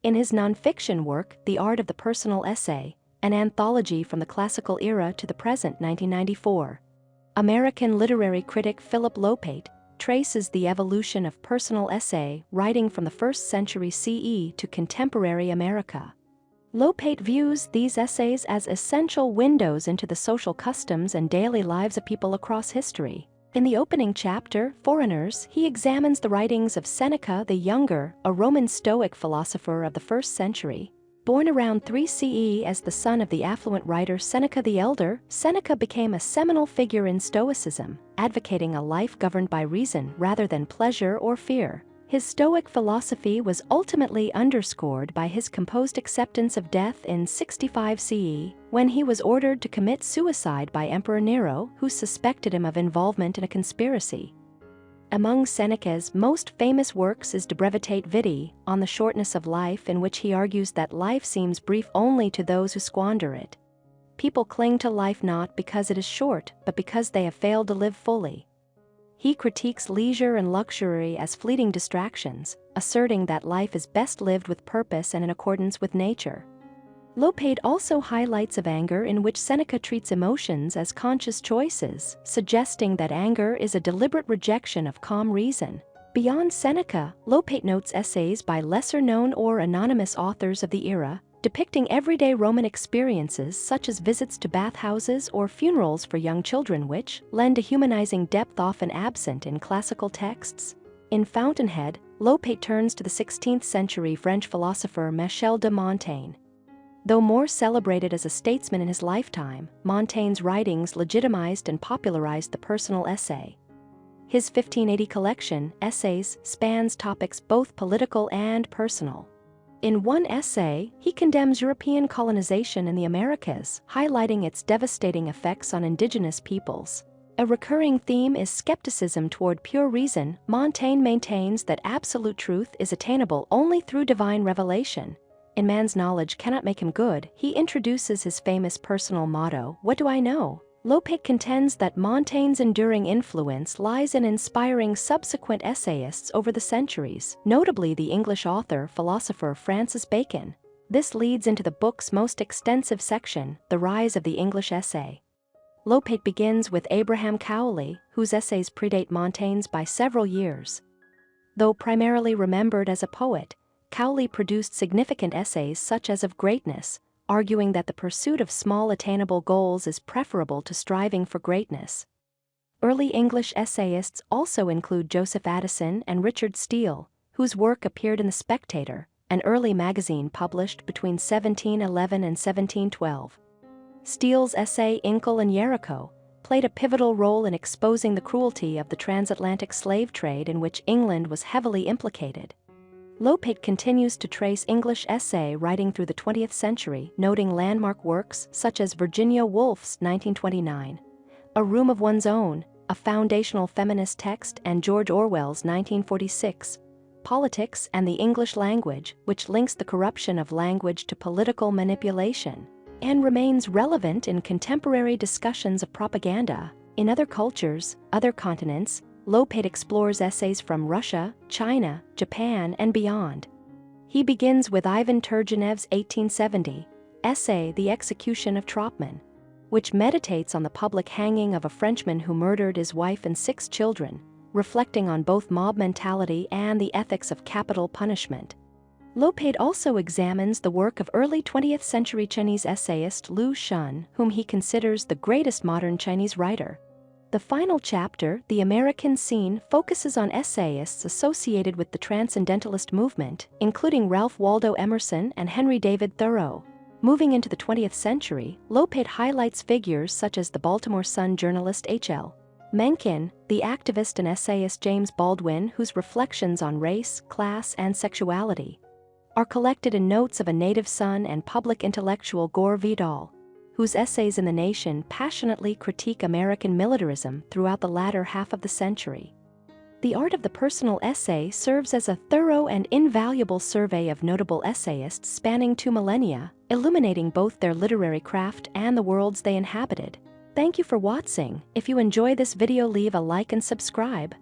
In his nonfiction work, The Art of the Personal Essay, an anthology from the classical era to the present 1994, American literary critic Phillip Lopate traces the evolution of personal essay writing from the 1st century CE to contemporary America. Lopate views these essays as essential windows into the social customs and daily lives of people across history. In the opening chapter, Foreigners, he examines the writings of Seneca the Younger, a Roman Stoic philosopher of the 1st century. Born around 3 CE as the son of the affluent writer Seneca the Elder, Seneca became a seminal figure in Stoicism, advocating a life governed by reason rather than pleasure or fear. His Stoic philosophy was ultimately underscored by his composed acceptance of death in 65 CE, when he was ordered to commit suicide by Emperor Nero, who suspected him of involvement in a conspiracy. Among Seneca's most famous works is De Brevitate Vitae, On the Shortness of Life, in which he argues that life seems brief only to those who squander it. People cling to life not because it is short, but because they have failed to live fully. He critiques leisure and luxury as fleeting distractions, asserting that life is best lived with purpose and in accordance with nature. Lopate also highlights of anger, in which Seneca treats emotions as conscious choices, suggesting that anger is a deliberate rejection of calm reason. Beyond Seneca, Lopate notes essays by lesser-known or anonymous authors of the era, depicting everyday Roman experiences such as visits to bathhouses or funerals for young children, which lend a humanizing depth often absent in classical texts. In Fountainhead, Lopate turns to the 16th century French philosopher Michel de Montaigne. Though more celebrated as a statesman in his lifetime, Montaigne's writings legitimized and popularized the personal essay. His 1580 collection, Essays, spans topics both political and personal. In one essay, he condemns European colonization in the Americas, highlighting its devastating effects on indigenous peoples. A recurring theme is skepticism toward pure reason. Montaigne maintains that absolute truth is attainable only through divine revelation. In Man's Knowledge Cannot Make Him Good, he introduces his famous personal motto, What do I know? Lopate contends that Montaigne's enduring influence lies in inspiring subsequent essayists over the centuries, notably the English author-philosopher Francis Bacon. This leads into the book's most extensive section, The Rise of the English Essay. Lopate begins with Abraham Cowley, whose essays predate Montaigne's by several years. Though primarily remembered as a poet, Cowley produced significant essays such as Of Greatness, arguing that the pursuit of small attainable goals is preferable to striving for greatness. Early English essayists also include Joseph Addison and Richard Steele, whose work appeared in The Spectator, an early magazine published between 1711 and 1712. Steele's essay Inkle and Jericho played a pivotal role in exposing the cruelty of the transatlantic slave trade in which England was heavily implicated. Lopate continues to trace English essay writing through the 20th century, noting landmark works such as Virginia Woolf's 1929, A Room of One's Own, a foundational feminist text, and George Orwell's 1946, Politics and the English Language, which links the corruption of language to political manipulation, and remains relevant in contemporary discussions of propaganda. In other cultures, other continents, Lopate explores essays from Russia, China, Japan, and beyond. He begins with Ivan Turgenev's 1870 essay The Execution of Tropman, which meditates on the public hanging of a Frenchman who murdered his wife and 6 children, reflecting on both mob mentality and the ethics of capital punishment. Lopate also examines the work of early 20th century Chinese essayist Lu Xun, whom he considers the greatest modern Chinese writer. The final chapter, The American Scene, focuses on essayists associated with the Transcendentalist movement, including Ralph Waldo Emerson and Henry David Thoreau. Moving into the 20th century, Lopate highlights figures such as the Baltimore Sun journalist H.L. Mencken, the activist and essayist James Baldwin, whose reflections on race, class, and sexuality are collected in Notes of a Native Son, and public intellectual Gore Vidal, whose essays in The Nation passionately critique American militarism throughout the latter half of the century. The Art of the Personal Essay serves as a thorough and invaluable survey of notable essayists spanning 2 millennia, illuminating both their literary craft and the worlds they inhabited. Thank you for watching. If you enjoy this video, leave a like and subscribe.